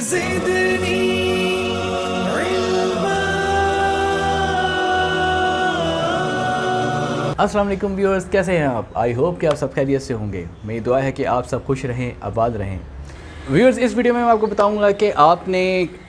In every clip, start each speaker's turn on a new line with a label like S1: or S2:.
S1: ज़िदनी
S2: अस्सलाम वालेकुम व्यूअर्स, कैसे हैं आप? आई होप कि आप सब खैरियत से होंगे। मेरी दुआ है कि आप सब खुश रहें, आबाद रहें। व्यूअर्स, इस वीडियो में मैं आपको बताऊंगा कि आपने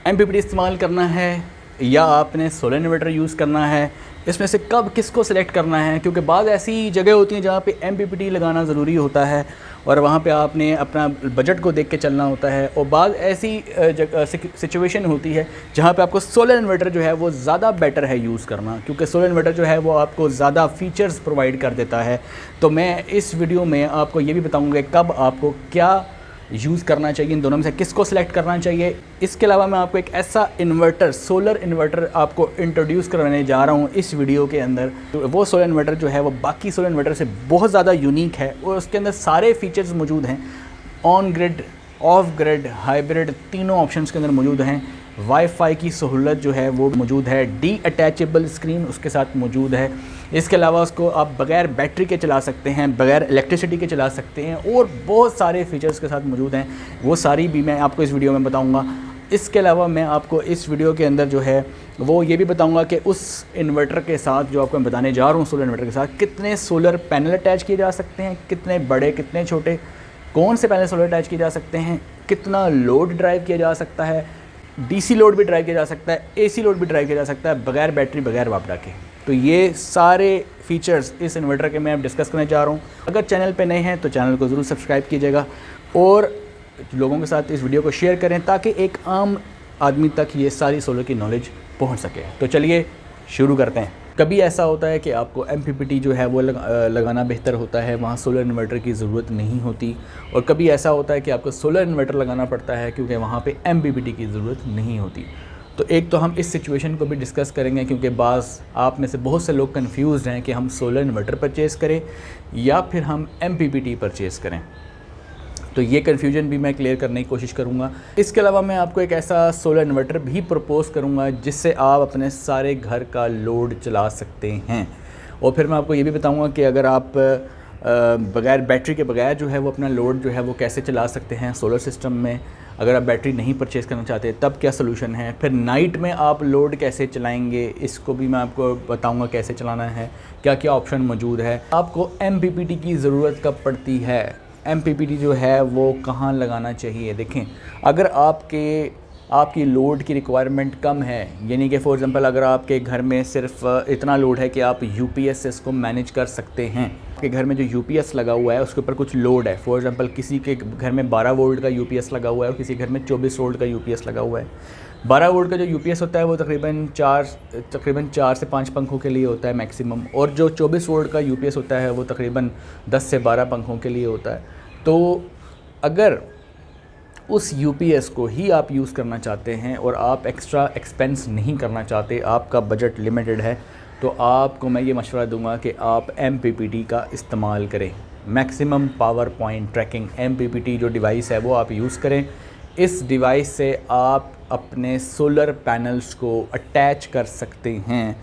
S2: एमपीपीटी इस्तेमाल करना है या आपने सोलर इन्वर्टर यूज़ करना है। इसमें से कब किसको सिलेक्ट करना है, क्योंकि बाद ऐसी जगह होती हैं जहाँ पे एमपीपीटी लगाना ज़रूरी होता है और वहाँ पे आपने अपना बजट को देख के चलना होता है। और बाद ऐसी सिचुएशन होती है जहाँ पे आपको सोलर इन्वर्टर जो है वो ज़्यादा बेटर है यूज़ करना, क्योंकि सोलर इन्वर्टर जो है वो आपको ज़्यादा फीचर्स प्रोवाइड कर देता है। तो मैं इस वीडियो में आपको ये भी बताऊँगा कि कब आपको क्या यूज़ करना चाहिए, इन दोनों में से किसको सिलेक्ट करना चाहिए। इसके अलावा मैं आपको एक ऐसा इन्वर्टर, सोलर इन्वर्टर आपको इंट्रोड्यूस करवाने जा रहा हूँ इस वीडियो के अंदर। तो वो सोलर इन्वर्टर जो है वो बाकी सोलर इन्वर्टर से बहुत ज़्यादा यूनिक है और उसके अंदर सारे फीचर्स मौजूद हैं। On grid, of grid, hybrid, तीनों ऑप्शंस के अंदर मौजूद हैं। वाईफाई की सहूलत जो है वो मौजूद है। डी अटैचेबल स्क्रीन उसके साथ मौजूद है। इसके अलावा उसको आप बग़ैर बैटरी के चला सकते हैं, बग़ैर इलेक्ट्रिसिटी के चला सकते हैं और बहुत सारे फीचर्स के साथ मौजूद हैं। वो सारी भी मैं आपको इस वीडियो में बताऊंगा। इसके अलावा मैं आपको इस वीडियो के अंदर जो है वो ये भी बताऊंगा कि उस इन्वर्टर के साथ जो आपको मैं बताने जा रहा हूँ, सोलर इन्वर्टर के साथ कितने सोलर पैनल अटैच किए जा सकते हैं, कितने बड़े कितने छोटे, कौन से पैनल सोलर अटैच किए जा सकते हैं, कितना लोड ड्राइव किया जा सकता है, डीसी लोड भी ड्राइव किया जा सकता है, एसी लोड भी ड्राइव किया जा सकता है बगैर बैटरी, बगैर वापडा के। तो ये सारे फीचर्स इस इन्वर्टर के मैं अब डिस्कस करने जा रहा हूँ। अगर चैनल पे नए हैं तो चैनल को ज़रूर सब्सक्राइब कीजिएगा और लोगों के साथ इस वीडियो को शेयर करें ताकि एक आम आदमी तक ये सारी सोलर की नॉलेज पहुँच सके। तो चलिए शुरू करते हैं। कभी ऐसा होता है कि आपको एमपीपीटी जो है वो लगाना बेहतर होता है, वहाँ सोलर इन्वर्टर की ज़रूरत नहीं होती। और कभी ऐसा होता है कि आपको सोलर इन्वर्टर लगाना पड़ता है क्योंकि वहाँ पे एमपीपीटी की ज़रूरत नहीं होती। तो एक तो हम इस सिचुएशन को भी डिस्कस करेंगे, क्योंकि बाज़ आप में से बहुत से लोग कंफ्यूज्ड हैं कि हम सोलर इन्वर्टर परचेज़ करें या फिर हम एमपीपीटी परचेज़ करें। तो ये कन्फ्यूजन भी मैं क्लियर करने की कोशिश करूँगा। इसके अलावा मैं आपको एक ऐसा सोलर इन्वर्टर भी प्रपोज़ करूँगा जिससे आप अपने सारे घर का लोड चला सकते हैं। और फिर मैं आपको ये भी बताऊँगा कि अगर आप बग़ैर बैटरी के बगैर जो है वो अपना लोड जो है वो कैसे चला सकते हैं सोलर सिस्टम में। अगर आप बैटरी नहीं परचेज़ करना चाहते तब क्या सलूशन है। फिर नाइट में आप लोड कैसे चलाएंगे, इसको भी मैं आपको बताऊंगा कैसे चलाना है, क्या क्या ऑप्शन मौजूद है। आपको एमपीपीटी की ज़रूरत कब पड़ती है, एमपीपीटी जो है वो कहाँ लगाना चाहिए। देखें, अगर आपकी लोड की रिक्वायरमेंट कम है, यानी कि फॉर एग्ज़ाम्पल अगर आपके घर में सिर्फ इतना लोड है कि आप यूपीएस से इसको मैनेज कर सकते हैं, आपके घर में जो यूपीएस लगा हुआ है उसके ऊपर कुछ लोड है। फॉर एग्ज़ाम्पल किसी के घर में 12 वोल्ट का यूपीएस लगा हुआ है और किसी घर में 24 वोल्ट का यूपीएस लगा हुआ है। 12 वोल्ट का जो यूपीएस होता है वो तकरीबन 4 से 5 पंखों के लिए होता है मैक्सिमम, और जो 24 वोल्ट का यूपीएस होता है वो तकरीबन 10 से 12 पंखों के लिए होता है। तो अगर उस यूपीएस को ही आप यूज़ करना चाहते हैं और आप एक्स्ट्रा एक्सपेंस नहीं करना चाहते, आपका बजट लिमिटेड है, तो आपको मैं ये मशवरा दूंगा कि आप एमपीपीटी का इस्तेमाल करें। Maximum power point tracking MPPT जो डिवाइस है वो आप यूज़ करें। इस डिवाइस से आप अपने सोलर पैनल्स को अटैच कर सकते हैं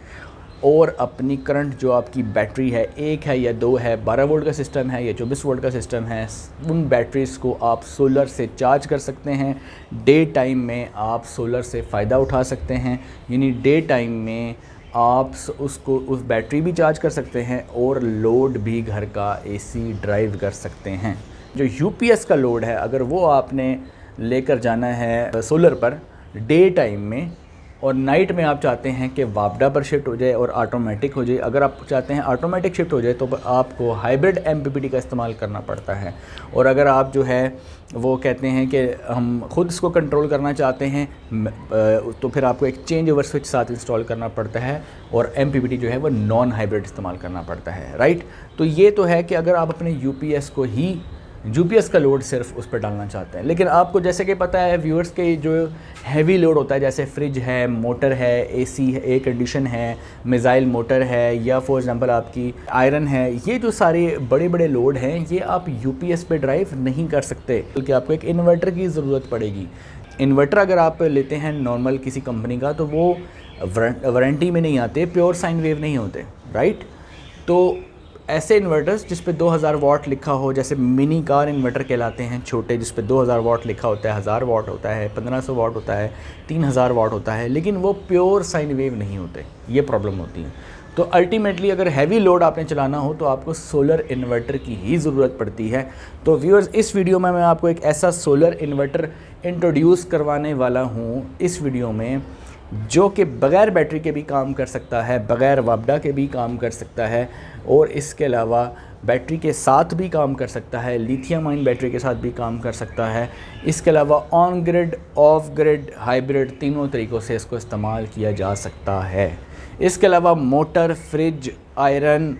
S2: और अपनी करंट जो आपकी बैटरी है, एक है या दो है, 12 वोल्ट का सिस्टम है या 24 वोल्ट का सिस्टम है, उन बैटरीज़ को आप सोलर से चार्ज कर सकते हैं। डे टाइम में आप सोलर से फ़ायदा उठा सकते हैं, यानी डे टाइम में आप उस बैटरी भी चार्ज कर सकते हैं और लोड भी घर का एसी ड्राइव कर सकते हैं। जो यूपीएस का लोड है, अगर वो आपने लेकर जाना है सोलर पर डे टाइम में, और नाइट में आप चाहते हैं कि वापडा पर शिफ्ट हो जाए और ऑटोमेटिक हो जाए, अगर आप चाहते हैं ऑटोमेटिक शिफ्ट हो जाए तो आपको हाइब्रिड एमपीपीटी का इस्तेमाल करना पड़ता है। और अगर आप जो है वो कहते हैं कि हम खुद इसको कंट्रोल करना चाहते हैं तो फिर आपको एक चेंज ओवर स्विच साथ इंस्टॉल करना पड़ता है और एमपीपीटी जो है वो नॉन हाइब्रिड इस्तेमाल करना पड़ता है, राइट। तो ये तो है कि अगर आप अपने यूपीएस को ही यूपीएस का लोड सिर्फ उस पर डालना चाहते हैं। लेकिन आपको जैसे कि पता है व्यूअर्स के जो हैवी लोड होता है, जैसे फ्रिज है, मोटर है, एसी है, एयर कंडीशन है, मिसाइल मोटर है, या फॉर एग्जांपल आपकी आयरन है, ये जो सारे बड़े बड़े लोड हैं ये आप यूपीएस पे ड्राइव नहीं कर सकते, बल्कि आपको एक इन्वर्टर की ज़रूरत पड़ेगी। इन्वर्टर अगर आप लेते हैं नॉर्मल किसी कंपनी का तो वो वारंटी में नहीं आते, प्योर साइन वेव नहीं होते, राइट। तो ऐसे इन्वर्टर्स जिस पे 2000 वाट लिखा हो, जैसे मिनी कार इन्वर्टर कहलाते हैं, छोटे जिस पे 2000 वाट लिखा होता है, 1000 वाट होता है, 1500 वाट होता है, 3000 वाट होता है, लेकिन वो प्योर साइन वेव नहीं होते, ये प्रॉब्लम होती है। तो अल्टीमेटली अगर हैवी लोड आपने चलाना हो तो आपको सोलर इन्वर्टर की ही ज़रूरत पड़ती है। तो व्यूअर्स, इस वीडियो में मैं आपको एक ऐसा सोलर इन्वर्टर इंट्रोड्यूस करवाने वाला हूँ इस वीडियो में, जो कि बग़ैर बैटरी के भी काम कर सकता है, बग़ैर वापडा के भी काम कर सकता है, और इसके अलावा बैटरी के साथ भी काम कर सकता है, लिथियम आयन बैटरी के साथ भी काम कर सकता है। इसके अलावा on grid, of grid, hybrid, तीनों तरीक़ों से इसको इस्तेमाल किया जा सकता है। इसके अलावा मोटर, फ्रिज, आयरन,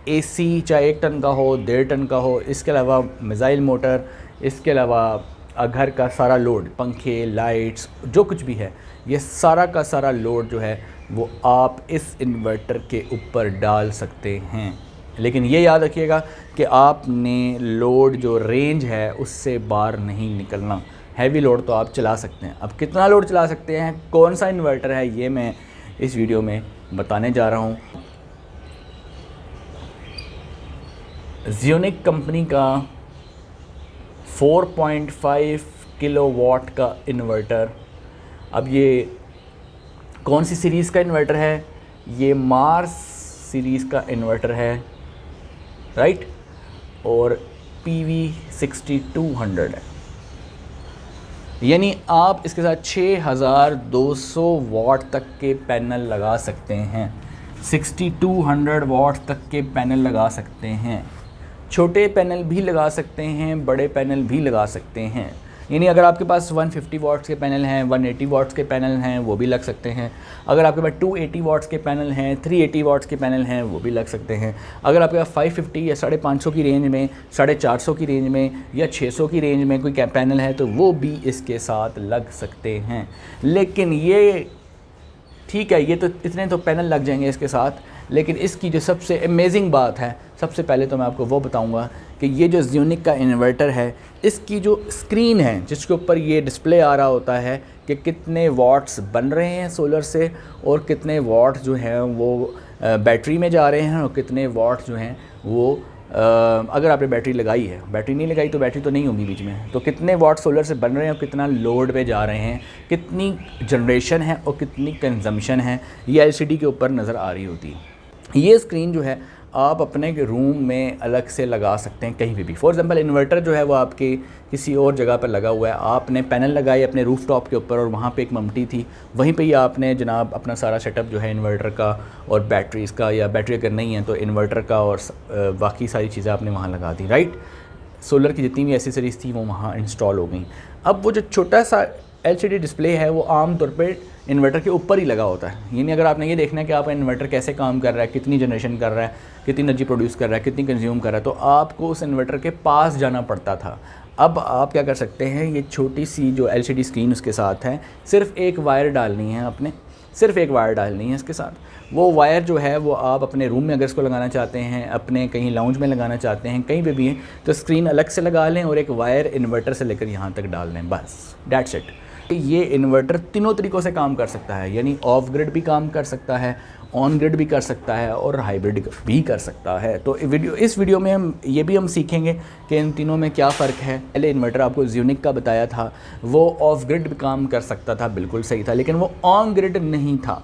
S2: एसी चाहे 1 टन का हो, 1.5 टन का हो, इसके अलावा मिसाइल मोटर, इसके अलावा घर का सारा लोड, पंखे, लाइट्स, जो कुछ भी है, ये सारा का सारा लोड जो है वो आप इस इन्वर्टर के ऊपर डाल सकते हैं। लेकिन ये याद रखिएगा कि आपने लोड जो रेंज है उससे बाहर नहीं निकलना। हैवी लोड तो आप चला सकते हैं, अब कितना लोड चला सकते हैं, कौन सा इन्वर्टर है, ये मैं इस वीडियो में बताने जा रहा हूँ। ज़ियोनिक कंपनी का 4.5 किलोवाट का इन्वर्टर। अब ये कौन सी सीरीज़ का इन्वर्टर है, ये मार्स सीरीज़ का इन्वर्टर है, राइट, और PV6200 है। यानी आप इसके साथ 6200 वाट तक के पैनल लगा सकते हैं, 6200 वाट तक के पैनल लगा सकते हैं। छोटे पैनल भी लगा सकते हैं, बड़े पैनल भी लगा सकते हैं। यानी अगर आपके पास 150 वाट्स के पैनल हैं, 180 वाट्स के पैनल हैं, वो भी लग सकते हैं। अगर आपके पास 280 वाट्स के पैनल हैं, 380 वाट्स के पैनल हैं, वो भी लग सकते हैं। अगर आपके पास 550 या 550 की रेंज में, 450 की रेंज में या 600 की रेंज में कोई पैनल है तो वो भी इसके साथ लग सकते हैं। लेकिन ये ठीक है, ये तो इतने तो पैनल लग जाएंगे इसके साथ, लेकिन इसकी जो सबसे अमेजिंग बात है, सबसे पहले तो मैं आपको वो बताऊंगा कि ये जो ज़ियोनिक का इन्वर्टर है, इसकी जो स्क्रीन है जिसके ऊपर ये डिस्प्ले आ रहा होता है कि कितने वाट्स बन रहे हैं सोलर से, और कितने वाट जो हैं वो बैटरी में जा रहे हैं, और कितने वाट जो हैं वो अगर आपने बैटरी लगाई है, बैटरी नहीं लगाई तो बैटरी तो नहीं होगी बीच में, तो कितने वाट सोलर से बन रहे हैं और कितना लोड पे जा रहे हैं, कितनी जनरेशन है और कितनी कंजम्पशन है, ये एलसीडी के ऊपर नज़र आ रही होती है। ये स्क्रीन जो है आप अपने रूम में अलग से लगा सकते हैं, कहीं भी। फॉर एग्जांपल इन्वर्टर जो है वो आपके किसी और जगह पर लगा हुआ है, आपने पैनल लगाए अपने रूफ टॉप के ऊपर और वहाँ पे एक ममटी थी, वहीं पे ही आपने जनाब अपना सारा सेटअप जो है इन्वर्टर का और बैटरीज़ का, या बैटरी अगर नहीं है तो इन्वर्टर का और बाकी सारी चीज़ें आपने वहाँ लगा दी, राइट। सोलर की जितनी भी एसेसरीज़ थी वो वहाँ इंस्टॉल हो गई। अब वो जो छोटा सा LCD डिस्प्ले है वो आम तौर पे इन्वर्टर के ऊपर ही लगा होता है। यानी अगर आपने ये देखना है कि आपका इन्वर्टर कैसे काम कर रहा है, कितनी जनरेशन कर रहा है, कितनी एनर्जी प्रोड्यूस कर रहा है, कितनी कंज्यूम कर रहा है, तो आपको उस इन्वर्टर के पास जाना पड़ता था। अब आप क्या कर सकते हैं, ये छोटी सी जो LCD स्क्रीन उसके साथ है, सिर्फ एक वायर डालनी है आपने, सिर्फ एक वायर डालनी है इसके साथ। वो वायर जो है वो आप अपने रूम में अगर इसको लगाना चाहते हैं, अपने कहीं लाउंज में लगाना चाहते हैं, कहीं पे भी हैं, तो स्क्रीन अलग से लगा लें और एक वायर इन्वर्टर से लेकर यहाँ तक डाल लें, बस दैट्स इट। ये इन्वर्टर तीनों तरीक़ों से काम कर सकता है, यानी ऑफ ग्रिड भी काम कर सकता है, ऑन ग्रिड भी कर सकता है और हाइब्रिड भी कर सकता है। तो इस वीडियो में हम सीखेंगे कि इन तीनों में क्या फ़र्क है। पहले इन्वर्टर आपको ज़ियोनिक का बताया था, वो ऑफ ग्रिड भी काम कर सकता था, बिल्कुल सही था, लेकिन वो ऑन ग्रिड नहीं था।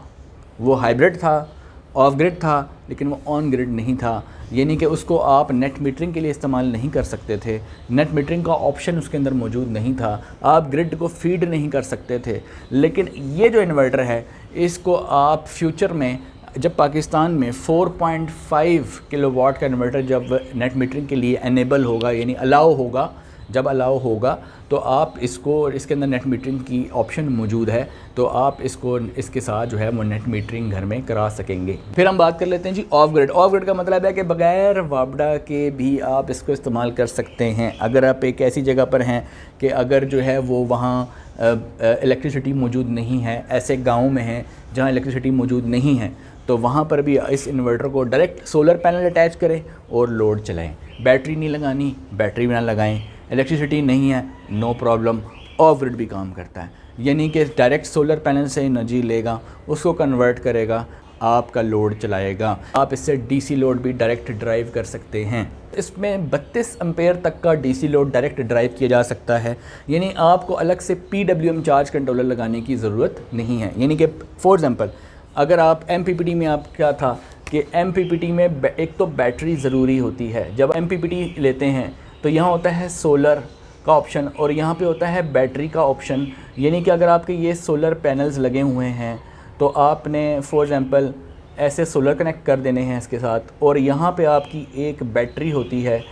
S2: वो हाइब्रिड था, ऑफ ग्रिड था, लेकिन वो ऑन ग्रिड नहीं था। यानी कि उसको आप नेट मीटरिंग के लिए इस्तेमाल नहीं कर सकते थे, नेट मीटरिंग का ऑप्शन उसके अंदर मौजूद नहीं था, आप ग्रिड को फीड नहीं कर सकते थे। लेकिन ये जो इन्वर्टर है, इसको आप फ्यूचर में जब पाकिस्तान में 4.5 किलोवाट का इन्वर्टर जब नेट मीटरिंग के लिए एनेबल होगा, यानी अलाउ होगा, जब अलाउ होगा तो आप इसको, इसके अंदर नेट मीटरिंग की ऑप्शन मौजूद है, तो आप इसको इसके साथ जो है वो नेट मीटरिंग घर में करा सकेंगे। फिर हम बात कर लेते हैं जी ऑफ ग्रिड। ऑफ ग्रिड का मतलब है कि बग़ैर वापडा के भी आप इसको इस्तेमाल कर सकते हैं। अगर आप एक ऐसी जगह पर हैं कि अगर जो है वो वहाँ इलेक्ट्रिसिटी मौजूद नहीं है, ऐसे गाँव में हैं जहाँ इलेक्ट्रिसिटी मौजूद नहीं है, तो वहाँ पर भी इस इन्वर्टर को डायरेक्ट सोलर पैनल अटैच करें और लोड चलाएं। बैटरी नहीं लगानी, बैटरी भी ना लगाएं। इलेक्ट्रिसिटी नहीं है, नो प्रॉब्लम, ऑफ ग्रिड भी काम करता है। यानी कि डायरेक्ट सोलर पैनल से एनर्जी लेगा, उसको कन्वर्ट करेगा आपका लोड चलाएगा। आप इससे डीसी लोड भी डायरेक्ट ड्राइव कर सकते हैं। इसमें 32 एम्पेयर तक का डीसी लोड डायरेक्ट ड्राइव किया जा सकता है, यानी आपको अलग से PWM चार्ज कंट्रोलर लगाने की ज़रूरत नहीं है। यानी कि फॉर एग्ज़ाम्पल अगर आप MPPT में आप क्या था कि MPPT में एक तो बैटरी ज़रूरी होती है। जब MPPT लेते हैं तो यहाँ होता है सोलर का ऑप्शन और यहाँ पे होता है बैटरी का ऑप्शन। यानी कि अगर आपके ये सोलर पैनल्स लगे हुए हैं तो आपने फॉर एग्ज़ाम्पल ऐसे सोलर कनेक्ट कर देने हैं इसके साथ, और यहाँ पे आपकी एक बैटरी होती है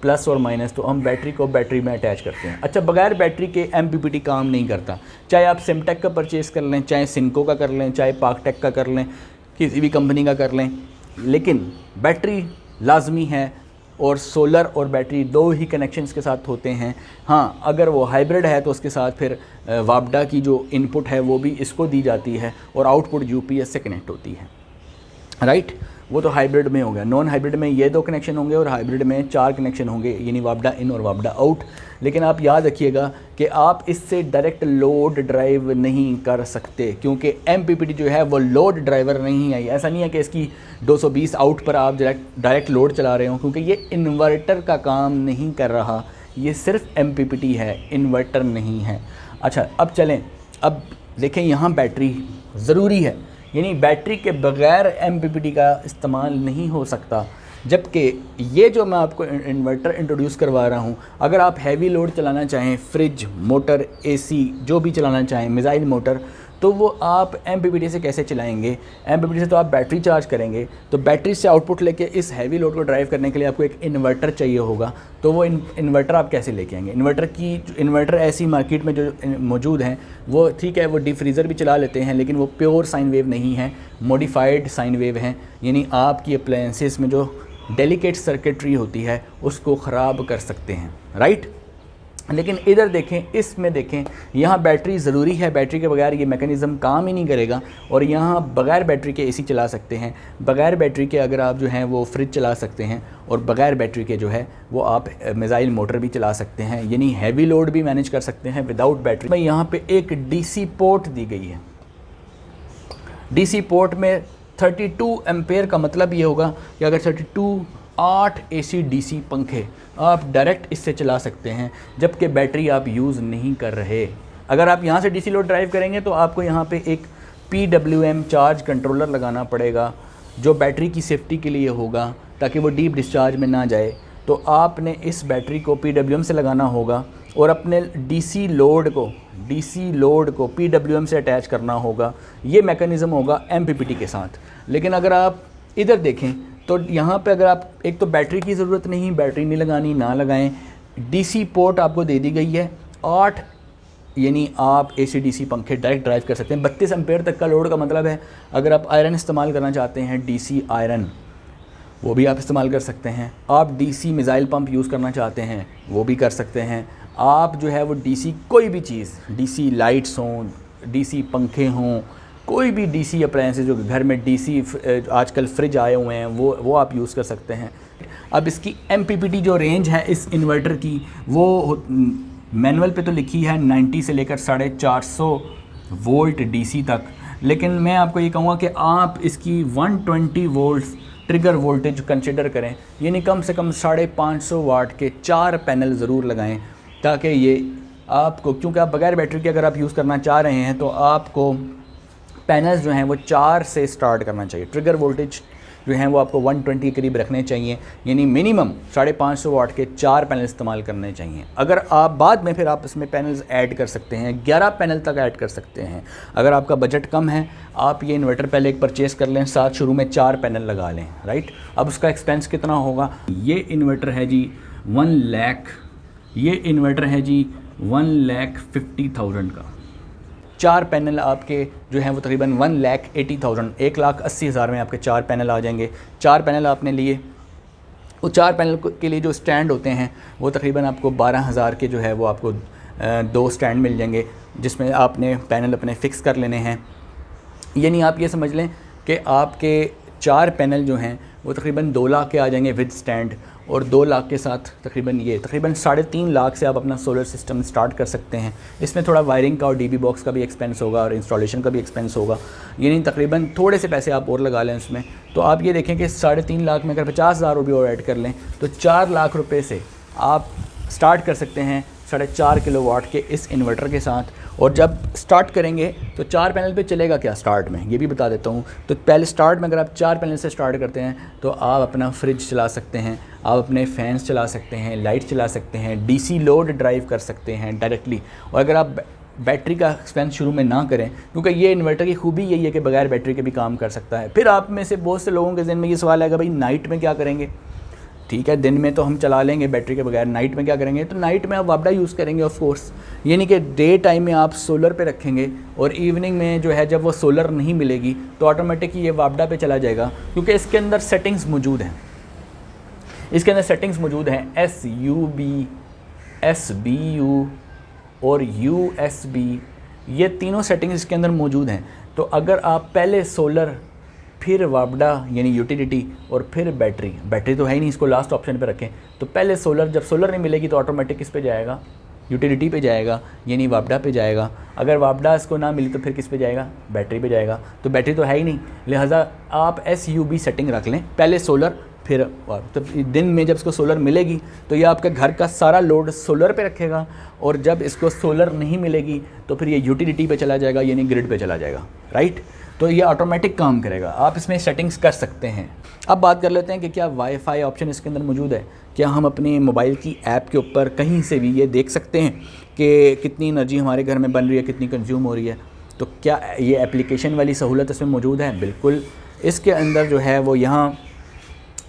S2: प्लस और माइनस, तो हम बैटरी को बैटरी में अटैच करते हैं। अच्छा, बगैर बैटरी के MPPT काम नहीं करता। चाहे आप सिमटेक का परचेज़ कर लें, चाहे सिनको का कर लें, चाहे पाकटेक का कर लें, किसी भी कंपनी का कर लें, लेकिन बैटरी लाजमी है। और सोलर और बैटरी दो ही कनेक्शंस के साथ होते हैं। हाँ, अगर वो हाइब्रिड है तो उसके साथ फिर वापडा की जो इनपुट है वो भी इसको दी जाती है और आउटपुट UPS से कनेक्ट होती है, राइट। वो तो हाइब्रिड में हो गया। नॉन हाइब्रिड में ये 2 कनेक्शन होंगे और हाइब्रिड में 4 कनेक्शन होंगे, यानी वापडा इन और वापडा आउट। लेकिन आप याद रखिएगा कि आप इससे डायरेक्ट लोड ड्राइव नहीं कर सकते, क्योंकि MPPT जो है वो लोड ड्राइवर नहीं है। ऐसा नहीं है कि इसकी 220 आउट पर आप डायरेक्ट लोड चला रहे हो, क्योंकि ये इन्वर्टर का काम नहीं कर रहा। ये सिर्फ MPPT है, इन्वर्टर नहीं है। अच्छा, अब चलें, अब देखें यहाँ बैटरी ज़रूरी है, यानी बैटरी के बग़ैर MPPT का इस्तेमाल नहीं हो सकता। जबकि ये जो मैं आपको इन्वर्टर इंट्रोड्यूस करवा रहा हूँ, अगर आप हैवी लोड चलाना चाहें, फ्रिज, मोटर, AC जो भी चलाना चाहें, मिसाइल मोटर, तो वो आप MPPT से कैसे चलाएंगे? MPPT से तो आप बैटरी चार्ज करेंगे, तो बैटरी से आउटपुट लेके इस हैवी लोड को ड्राइव करने के लिए आपको एक इन्वर्टर चाहिए होगा। तो वो इन्वर्टर आप कैसे लेके आएंगे? इन्वर्टर ऐसी मार्केट में जो मौजूद हैं वो ठीक है, वो डीप फ्रीज़र भी चला लेते हैं, लेकिन वो प्योर साइन वेव नहीं है, मॉडिफाइड साइन वेव हैं। यानी आपकी अप्लायंसेस में जो डेलिकेट सर्किटरी होती है उसको ख़राब कर सकते हैं, राइट। लेकिन इधर देखें, इसमें देखें, यहाँ बैटरी ज़रूरी है, बैटरी के बगैर ये मैकेनिज़्म काम ही नहीं करेगा। और यहाँ बगैर बैटरी के AC चला सकते हैं, बगैर बैटरी के अगर आप जो हैं वो फ्रिज चला सकते हैं, और बगैर बैटरी के जो है वो आप मिसाइल मोटर भी चला सकते हैं, यानी हैवी लोड भी मैनेज कर सकते हैं विदाउट बैटरी। मैं यहाँ पे एक DC पोर्ट दी गई है। DC पोर्ट में 32 एम्पेयर का मतलब ये होगा कि अगर 8 AC DC पंखे आप डायरेक्ट इससे चला सकते हैं, जबकि बैटरी आप यूज़ नहीं कर रहे। अगर आप यहाँ से DC लोड ड्राइव करेंगे तो आपको यहाँ पे एक PWM चार्ज कंट्रोलर लगाना पड़ेगा, जो बैटरी की सेफ्टी के लिए होगा, ताकि वो डीप डिस्चार्ज में ना जाए। तो आपने इस बैटरी को PWM से लगाना होगा और अपने DC लोड को PWM से अटैच करना होगा। ये मैकेनिज़्म होगा MPPT के साथ। लेकिन अगर आप इधर देखें तो यहाँ पे अगर आप, एक तो बैटरी की ज़रूरत नहीं, बैटरी नहीं लगानी, ना लगाएं। DC पोर्ट आपको दे दी गई है 8, यानी आप AC DC पंखे डायरेक्ट ड्राइव कर सकते हैं। 32 एम्पेयर तक का लोड का मतलब है अगर आप आयरन इस्तेमाल करना चाहते हैं, DC आयरन, वो भी आप इस्तेमाल कर सकते हैं। आप DC मिसाइल पंप यूज़ करना चाहते हैं, वो भी कर सकते हैं। आप जो है वो DC कोई भी चीज़, DC लाइट्स हों, DC पंखे हों, कोई भी DC अप्लायंसेस जो घर में DC आजकल फ्रिज आए हुए हैं वो आप यूज़ कर सकते हैं। अब इसकी MPPT जो रेंज है इस इन्वर्टर की, वो मैनुअल पे तो लिखी है 90 से लेकर 450 वोल्ट DC तक, लेकिन मैं आपको ये कहूँगा कि आप इसकी 120 वोल्ट ट्रिगर वोल्टेज कंसिडर करें, यानी कम से कम 550 वाट के 4 पैनल ज़रूर लगाएं, ताकि ये आपको, क्योंकि आप बगैर बैटरी के अगर आप यूज़ करना चाह रहे हैं तो आपको पैनल्स जो हैं वो 4 से स्टार्ट करना चाहिए। ट्रिगर वोल्टेज जो हैं वो आपको 120 के करीब रखने चाहिए, यानी मिनिमम 550 वाट के 4 पैनल इस्तेमाल करने चाहिए। अगर आप बाद में फिर आप इसमें पैनल्स ऐड कर सकते हैं, 11 पैनल तक ऐड कर सकते हैं। अगर आपका बजट कम है, आप ये इन्वर्टर पहले एक परचेज़ कर लें, साथ शुरू में 4 पैनल लगा लें, राइट। अब उसका एक्सपेंस कितना होगा? ये इन्वर्टर है जी 1 लाख, ये इन्वर्टर है जी 1,50,000 का। 4 पैनल आपके जो हैं वो तकरीबन 1,80,000, 1,80,000 में आपके 4 पैनल आ जाएंगे। 4 पैनल आपने लिए, वो 4 पैनल के लिए जो स्टैंड होते हैं वो तकरीबन आपको 12,000 के जो है वो आपको 2 स्टैंड मिल जाएंगे, जिसमें आपने पैनल अपने फ़िक्स कर लेने हैं। यानी आप ये समझ लें कि आपके 4 पैनल जो हैं वो तकरीबन 2 लाख के आ जाएंगे विद स्टैंड, और 2 लाख के साथ तकरीबन 3.5 लाख से आप अपना सोलर सिस्टम स्टार्ट कर सकते हैं। इसमें थोड़ा वायरिंग का और डीबी बॉक्स का भी एक्सपेंस होगा और इंस्टॉलेशन का भी एक्सपेंस होगा, यानी तकरीबन थोड़े से पैसे आप और लगा लें उसमें। तो आप ये देखें कि 3.5 लाख में अगर 50,000 रुपये और ऐड कर लें तो 4 लाख रुपये से आप स्टार्ट कर सकते हैं 4.5 किलोवाट के इस इन्वर्टर के साथ। और जब स्टार्ट करेंगे तो 4 पैनल पे चलेगा क्या स्टार्ट में, ये भी बता देता हूँ। तो पहले स्टार्ट में अगर आप 4 पैनल से स्टार्ट करते हैं तो आप अपना फ्रिज चला सकते हैं, आप अपने फैंस चला सकते हैं, लाइट चला सकते हैं, डीसी लोड ड्राइव कर सकते हैं डायरेक्टली। और अगर आप बैटरी का एक्सपेंस शुरू में ना करें, क्योंकि ये इन्वर्टर की खूबी यही है कि बगैर बैटरी के भी काम कर सकता है। फिर आप में से बहुत से लोगों के ज़हन में ये सवाल है कि भाई नाइट में क्या करेंगे। ठीक है, दिन में तो हम चला लेंगे बैटरी के बगैर, नाइट में क्या करेंगे। तो नाइट में आप वापडा यूज़ करेंगे ऑफ कोर्स, यानी कि डे टाइम में आप सोलर पे रखेंगे और इवनिंग में जो है जब वो सोलर नहीं मिलेगी तो ऑटोमेटिक ये वापडा पे चला जाएगा, क्योंकि इसके अंदर सेटिंग्स मौजूद हैं। इसके अंदर सेटिंग्स मौजूद हैं SUB, SBU और USB, ये तीनों सेटिंग्स इसके अंदर मौजूद हैं। तो अगर आप पहले सोलर फिर वापडा यानी यूटिलिटी और फिर बैटरी तो है ही नहीं, इसको लास्ट ऑप्शन पे रखें। तो पहले सोलर, जब सोलर नहीं मिलेगी तो ऑटोमेटिक किस पे जाएगा, यूटिलिटी पे जाएगा, यानी वापडा पे जाएगा। अगर वापडा इसको ना मिली तो फिर किस पे जाएगा, बैटरी पे जाएगा। तो बैटरी तो है ही नहीं, लिहाजा आप SUB सेटिंग रख लें, पहले सोलर फिर तो दिन में जब इसको सोलर मिलेगी तो ये आपके घर का सारा लोड सोलर पे रखेगा, और जब इसको सोलर नहीं मिलेगी तो फिर ये यूटिलिटी पे चला जाएगा, यानी ग्रिड पे चला जाएगा, राइट। तो ये ऑटोमेटिक काम करेगा, आप इसमें सेटिंग्स कर सकते हैं। अब बात कर लेते हैं कि क्या वाईफाई ऑप्शन इसके अंदर मौजूद है। क्या हम अपने मोबाइल की ऐप के ऊपर कहीं से भी ये देख सकते हैं कि कितनी एनर्जी हमारे घर में बन रही है, कितनी कंज्यूम हो रही है। तो क्या ये एप्लीकेशन वाली सहूलत इसमें मौजूद है? बिल्कुल। इसके अंदर जो है वो यहाँ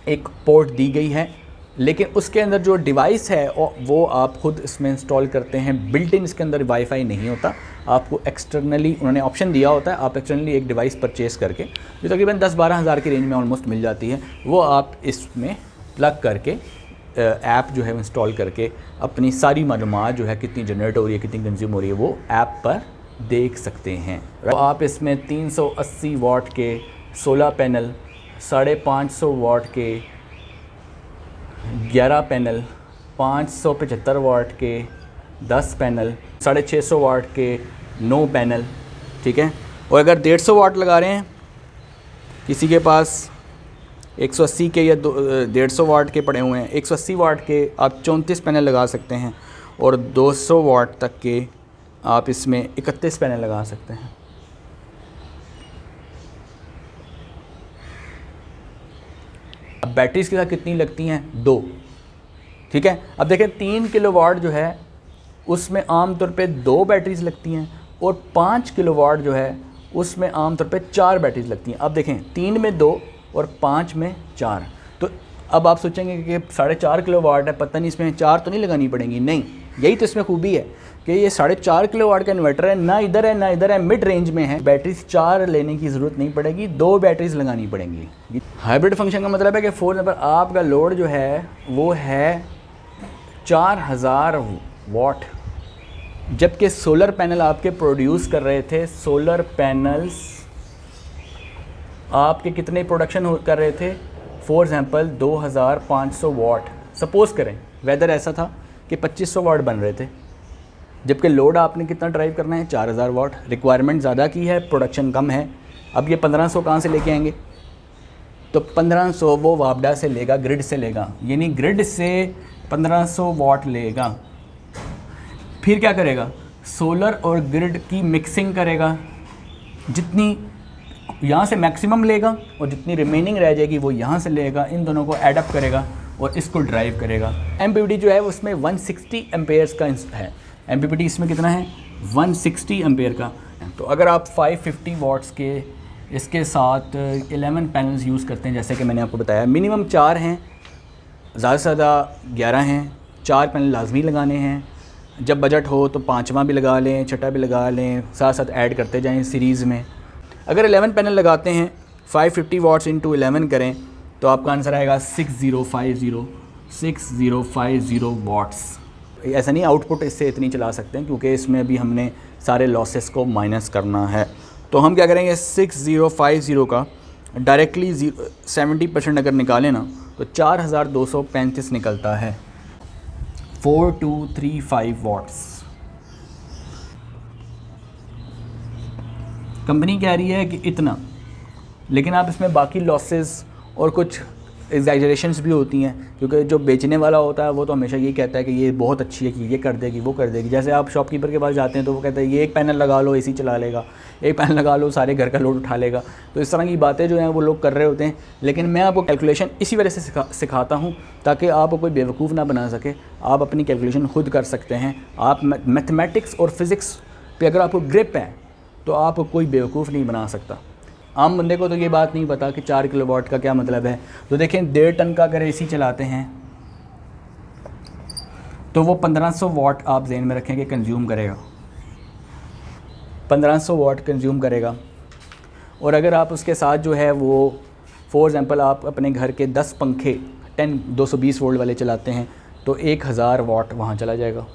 S2: एक पोर्ट दी गई है, लेकिन उसके अंदर जो डिवाइस है वो आप ख़ुद इसमें इंस्टॉल करते हैं। बिल्ट इन इसके अंदर वाईफाई नहीं होता, आपको एक्सटर्नली उन्होंने ऑप्शन दिया होता है, आप एक्सटर्नली एक डिवाइस परचेज़ करके जो तकरीबन 10-12 हज़ार की रेंज में ऑलमोस्ट मिल जाती है, वो आप इसमें प्लग करके ऐप जो है इंस्टॉल करके अपनी सारी मालूमात जो है कितनी जनरेट हो रही है, कितनी कंज्यूम हो रही है, वो ऐप पर देख सकते हैं। तो आप इसमें 380 वाट के 16 पैनल, 550 वाट के 11 पैनल, 575 वाट के 10 पैनल, 650 वाट के 9 पैनल, ठीक है। और अगर 150 वाट लगा रहे हैं, किसी के पास 180 के या 150 वाट के पड़े हुए हैं, 180 वाट के आप 34 पैनल लगा सकते हैं, और 200 वाट तक के आप इसमें 31 पैनल लगा सकते हैं। अब बैटरीज़ के साथ कितनी लगती हैं? 2, ठीक है। अब देखें 3 किलोवाट जो है उसमें आमतौर पे 2 बैटरीज़ लगती हैं, और 5 किलोवाट जो है उसमें आमतौर पे 4 बैटरीज़ लगती हैं। अब देखें 3 में 2 और 5 में 4। तो अब आप सोचेंगे कि 4.5 किलोवाट है, पता नहीं इसमें 4 तो नहीं लगानी पड़ेंगी। नहीं, यही तो इसमें खूबी है कि ये 4.5 किलोवाट का इन्वर्टर है, ना इधर है ना इधर है, मिड रेंज में है। बैटरीज 4 लेने की ज़रूरत नहीं पड़ेगी, 2 बैटरीज लगानी पड़ेंगी। हाइब्रिड फंक्शन का मतलब है कि 4 नंबर आपका लोड जो है वो है 4000 वाट, जबकि सोलर पैनल आपके प्रोड्यूस कर रहे थे, सोलर पैनल्स आपके कितने प्रोडक्शन कर रहे थे, फॉर एग्जांपल 2500 वाट। सपोज़ करें वेदर ऐसा था कि 2500 वाट बन रहे थे, जबकि लोड आपने कितना ड्राइव करना है, 4000 वाट। रिक्वायरमेंट ज़्यादा की है, प्रोडक्शन कम है। अब ये 1500 कहाँ से लेके आएंगे? तो 1500 वो वापडा से लेगा, ग्रिड से लेगा, यानी ग्रिड से 1500 वाट लेगा। फिर क्या करेगा? सोलर और ग्रिड की मिक्सिंग करेगा, जितनी यहाँ से मैक्सिमम लेगा और जितनी रिमेनिंग रह जाएगी वो यहाँ से लेगा, इन दोनों को एडअप करेगा और इसको ड्राइव करेगा। MPPT जो है उसमें 160 एम्पेयर्स का है। MPPT इसमें कितना है? 160 एम्पेयर का। तो अगर आप 550 वाट्स के इसके साथ 11 पैनल्स यूज़ करते हैं, जैसे कि मैंने आपको बताया, मिनिमम 4 हैं, ज़्यादा से ज़्यादा 11 हैं, 4 पैनल लाजमी लगाने हैं। जब बजट हो तो 5वां भी लगा लें, 6ठा भी लगा लें, साथ साथ ऐड करते जाएं सीरीज़ में। अगर 11 पैनल लगाते हैं, 550 वाट्स इंटू 11 करें तो आपका आंसर आएगा 6050 वाट्स। ऐसा नहीं आउटपुट इससे इतनी चला सकते हैं, क्योंकि इसमें अभी हमने सारे लॉसेस को माइनस करना है। तो हम क्या करेंगे, 6050 का डायरेक्टली 70% अगर निकालें ना तो 4235 निकलता है 4235 वाट्स। कंपनी कह रही है कि इतना, लेकिन आप इसमें बाकी लॉसेस और कुछ एग्जैजरेशंस भी होती हैं, क्योंकि जो बेचने वाला होता है वो तो हमेशा ये कहता है कि ये बहुत अच्छी है, कि ये कर देगी वो कर देगी। जैसे आप शॉपकीपर के पास जाते हैं तो वो कहता है ये एक पैनल लगा लो एसी चला लेगा, एक पैनल लगा लो सारे घर का लोड उठा लेगा। तो इस तरह की बातें जो हैं वो लोग कर रहे होते हैं। लेकिन मैं आपको कैलकुलेशन इसी वजह से सिखाता हूँ ताकि आप कोई बेवकूफ़ ना बना सके, आप अपनी कैलकुलेशन खुद कर सकते हैं। आप मैथमेटिक्स और फिज़िक्स पे अगर आपको ग्रिप है तो आप कोई बेवकूफ़ नहीं बना सकता। आम बंदे को तो ये बात नहीं पता कि 4 किलोवाट का क्या मतलब है। तो देखें 1.5 टन का अगर एसी चलाते हैं तो वो 1500 वाट आप ज़हन में रखें कि कंज्यूम करेगा, 1500 वाट कंज्यूम करेगा। और अगर आप उसके साथ जो है वो फॉर एग्ज़ाम्पल आप अपने घर के 10 पंखे 220 वोल्ट वाले चलाते हैं तो 1000 वाट वहाँ चला जाएगा,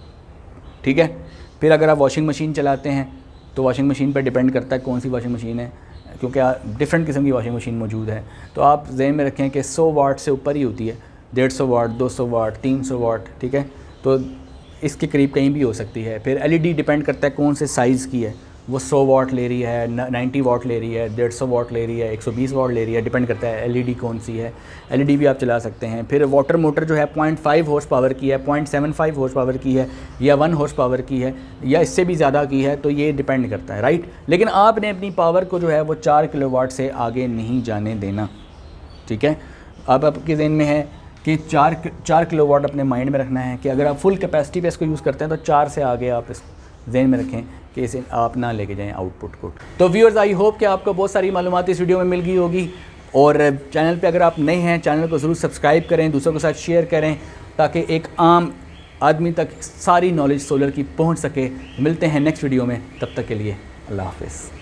S2: ठीक है। फिर अगर आप वॉशिंग मशीन चलाते हैं तो वॉशिंग मशीन पर डिपेंड करता है कौन सी वॉशिंग मशीन है, क्योंकि डिफरेंट किस्म की वॉशिंग मशीन मौजूद है। तो आप ज़हन में रखें कि 100 वाट से ऊपर ही होती है, 150 वाट, 200 वाट, 300 वाट, ठीक है। तो इसके करीब कहीं भी हो सकती है। फिर एलईडी डिपेंड करता है कौन से साइज़ की है, वो 100 वाट ले रही है, 90 वाट ले रही है, 150 वाट ले रही है, 120 वाट ले रही है, डिपेंड करता है एलईडी कौन सी है। एलईडी भी आप चला सकते हैं। फिर वाटर मोटर जो है 0.5 हॉर्स पावर की है, 0.75 हॉर्स पावर की है, या 1 हॉर्स पावर की है, या इससे भी ज़्यादा की है, तो ये डिपेंड करता है, राइट। लेकिन आपने अपनी पावर को जो है वो 4 किलोवाट से आगे नहीं जाने देना, ठीक है। अब आपके ज़हन में है कि 4 किलोवाट अपने माइंड में रखना है कि अगर आप फुल कैपेसिटी पे इसको यूज़ करते हैं तो 4 से आगे आप इस ज़हन में रखें कि इसे आप ना लेके जाएं आउटपुट को। तो व्यूअर्स, आई होप कि आपको बहुत सारी मालूमात इस वीडियो में मिल गई होगी। और चैनल पे अगर आप नए हैं, चैनल को ज़रूर सब्सक्राइब करें, दूसरों के साथ शेयर करें, ताकि एक आम आदमी तक सारी नॉलेज सोलर की पहुंच सके। मिलते हैं नेक्स्ट वीडियो में, तब तक के लिए अल्लाह हाफ़िज़।